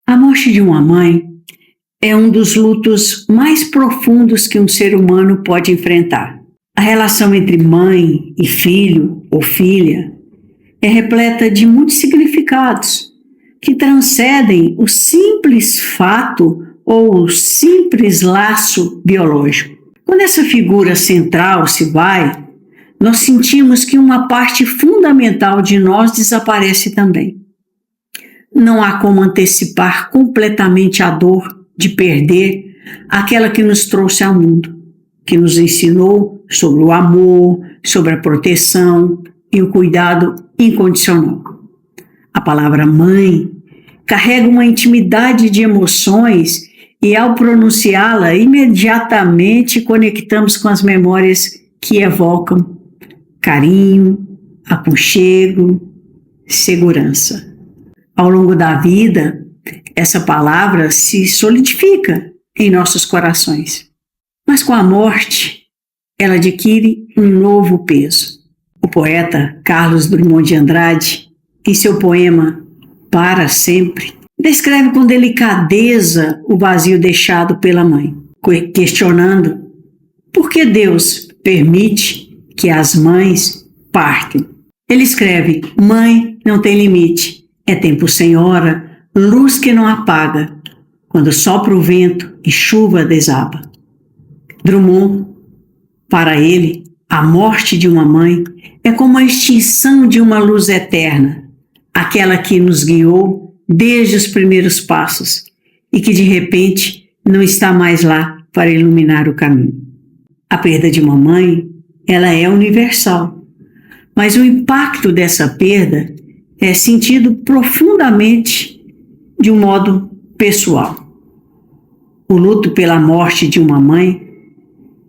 A morte de uma mãe é um dos lutos mais profundos que um ser humano pode enfrentar. A relação entre mãe e filho ou filha é repleta de muitos significados que transcendem o simples fato ou o simples laço biológico. Quando essa figura central se vai, nós sentimos que uma parte fundamental de nós desaparece também. Não há como antecipar completamente a dor de perder aquela que nos trouxe ao mundo, que nos ensinou sobre o amor, sobre a proteção e o cuidado incondicional. A palavra mãe carrega uma intimidade de emoções e, ao pronunciá-la, imediatamente conectamos com as memórias que evocam carinho, aconchego, segurança. Ao longo da vida, essa palavra se solidifica em nossos corações. Mas com a morte, ela adquire um novo peso. O poeta Carlos Drummond de Andrade, em seu poema Para Sempre, descreve com delicadeza o vazio deixado pela mãe, questionando por que Deus permite que as mães partem. Ele escreve: mãe não tem limite, é tempo sem hora, luz que não apaga, quando sopra o vento e chuva desaba. Drummond, para ele, a morte de uma mãe é como a extinção de uma luz eterna, aquela que nos guiou desde os primeiros passos e que de repente não está mais lá para iluminar o caminho. A perda de uma mãe, ela é universal, mas o impacto dessa perda é sentido profundamente de um modo pessoal. O luto pela morte de uma mãe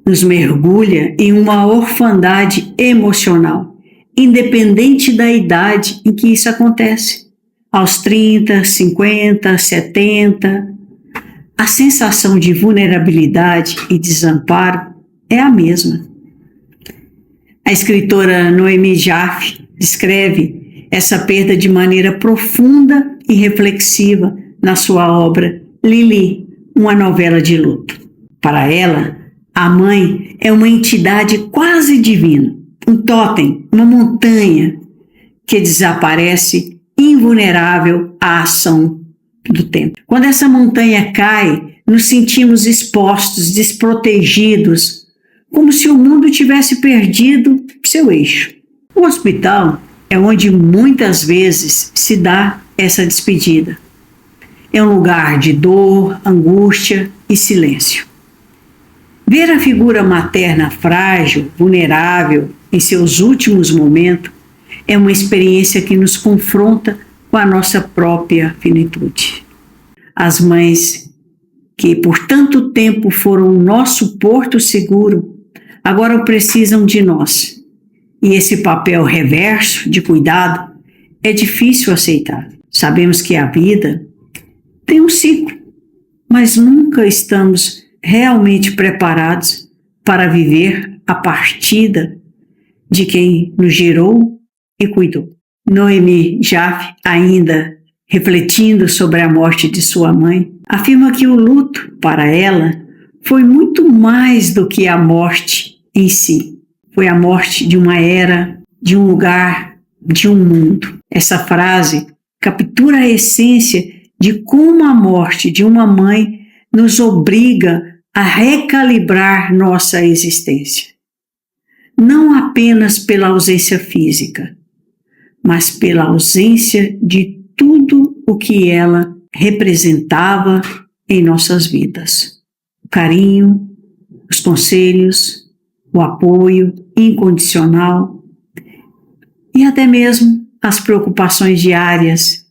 nos mergulha em uma orfandade emocional, independente da idade em que isso acontece. Aos 30, 50, 70, a sensação de vulnerabilidade e desamparo é a mesma. A escritora Noemi Jaffe descreve essa perda de maneira profunda e reflexiva na sua obra Lili, uma novela de luto. Para ela, a mãe é uma entidade quase divina, um tótem, uma montanha que desaparece invulnerável à ação do tempo. Quando essa montanha cai, nos sentimos expostos, desprotegidos, como se o mundo tivesse perdido seu eixo. O hospital é onde muitas vezes se dá essa despedida. É um lugar de dor, angústia e silêncio. Ver a figura materna frágil, vulnerável, em seus últimos momentos, é uma experiência que nos confronta com a nossa própria finitude. As mães que por tanto tempo foram o nosso porto seguro, agora precisam de nós. E esse papel reverso de cuidado é difícil aceitar. Sabemos que a vida tem um ciclo, mas nunca estamos realmente preparados para viver a partida de quem nos gerou e cuidou. Noemi Jaffe, ainda refletindo sobre a morte de sua mãe, afirma que o luto, para ela, foi muito mais do que a morte em si. Foi a morte de uma era, de um lugar, de um mundo. Essa frase captura a essência de como a morte de uma mãe nos obriga a recalibrar nossa existência. Não apenas pela ausência física, mas pela ausência de tudo o que ela representava em nossas vidas. O carinho, os conselhos, o apoio incondicional e até mesmo as preocupações diárias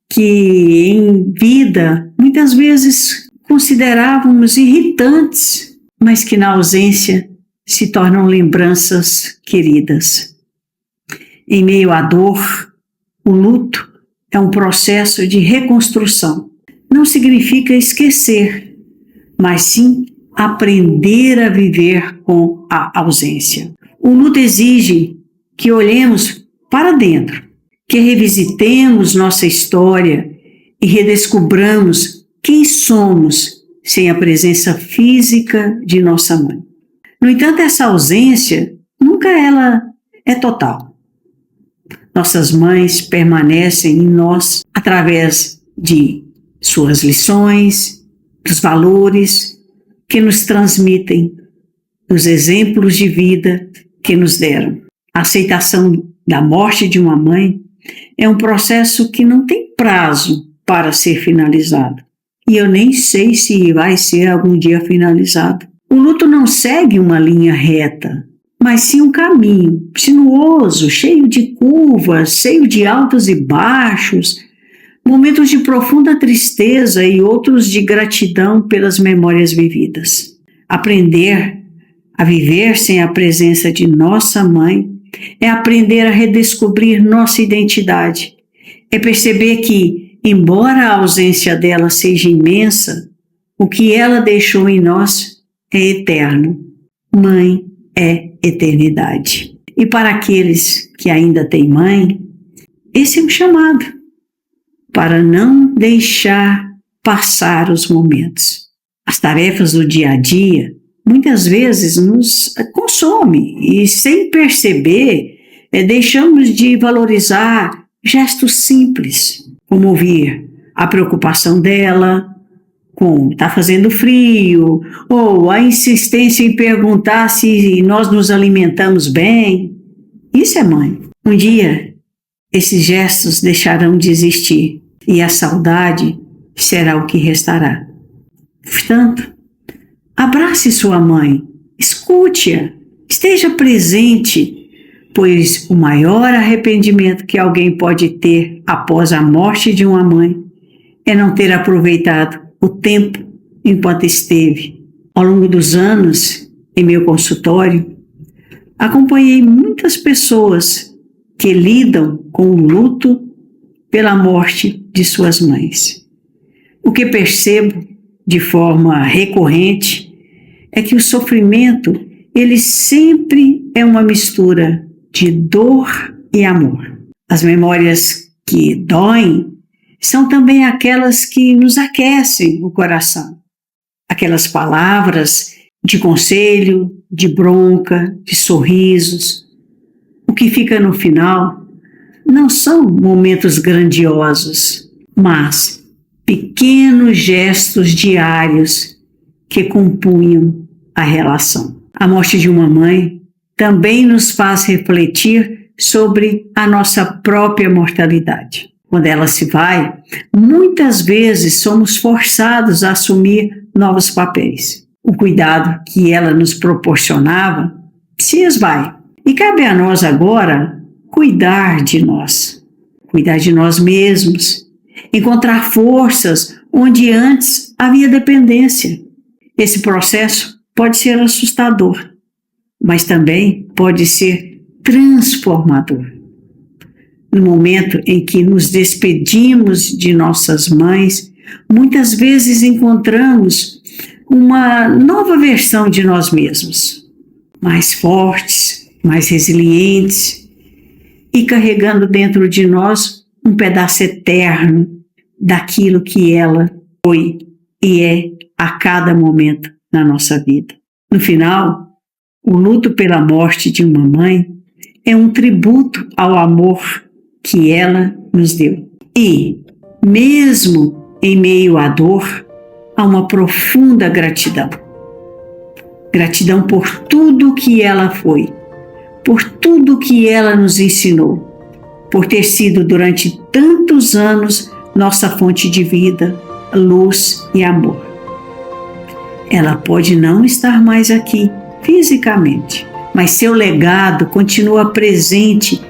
que em vida muitas vezes considerávamos irritantes, mas que na ausência se tornam lembranças queridas. Em meio à dor, o luto é um processo de reconstrução. Não significa esquecer, mas sim aprender a viver com a ausência. O luto exige que olhemos para dentro, que revisitemos nossa história e redescobramos quem somos sem a presença física de nossa mãe. No entanto, essa ausência nunca ela é total. Nossas mães permanecem em nós através de suas lições, dos valores que nos transmitem, dos exemplos de vida que nos deram. A aceitação da morte de uma mãe é um processo que não tem prazo para ser finalizado. E eu nem sei se vai ser algum dia finalizado. O luto não segue uma linha reta, mas sim um caminho sinuoso, cheio de curvas, cheio de altos e baixos, momentos de profunda tristeza e outros de gratidão pelas memórias vividas. Aprender a viver sem a presença de nossa mãe é aprender a redescobrir nossa identidade. É perceber que, embora a ausência dela seja imensa, o que ela deixou em nós é eterno. Mãe é eternidade. E para aqueles que ainda têm mãe, esse é um chamado para não deixar passar os momentos. As tarefas do dia a dia muitas vezes nos consomem e, sem perceber, deixamos de valorizar gestos simples, como ouvir a preocupação dela com tá fazendo frio, ou a insistência em perguntar se nós nos alimentamos bem. Isso é mãe. Um dia, esses gestos deixarão de existir e a saudade será o que restará. Portanto, abrace sua mãe, escute-a, esteja presente, pois o maior arrependimento que alguém pode ter após a morte de uma mãe é não ter aproveitado o tempo enquanto esteve. Ao longo dos anos, em meu consultório, acompanhei muitas pessoas que lidam com o luto pela morte de suas mães. O que percebo de forma recorrente é que o sofrimento, ele sempre é uma mistura de dor e amor. As memórias que doem são também aquelas que nos aquecem o coração. Aquelas palavras de conselho, de bronca, de sorrisos. O que fica no final não são momentos grandiosos, mas pequenos gestos diários que compunham a relação. A morte de uma mãe também nos faz refletir sobre a nossa própria mortalidade. Quando ela se vai, muitas vezes somos forçados a assumir novos papéis. O cuidado que ela nos proporcionava se esvai. E cabe a nós agora cuidar de nós mesmos, encontrar forças onde antes havia dependência. Esse processo pode ser assustador, mas também pode ser transformador. No momento em que nos despedimos de nossas mães, muitas vezes encontramos uma nova versão de nós mesmos, mais fortes, mais resilientes e carregando dentro de nós um pedaço eterno daquilo que ela foi e é a cada momento na nossa vida. No final, o luto pela morte de uma mãe é um tributo ao amor que ela nos deu. E, mesmo em meio à dor, há uma profunda gratidão. Gratidão por tudo que ela foi, por tudo que ela nos ensinou, por ter sido durante tantos anos nossa fonte de vida, luz e amor. Ela pode não estar mais aqui fisicamente, mas seu legado continua presente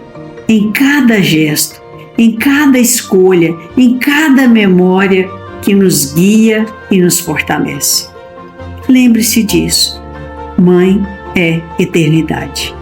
em cada gesto, em cada escolha, em cada memória que nos guia e nos fortalece. Lembre-se disso. Mãe é eternidade.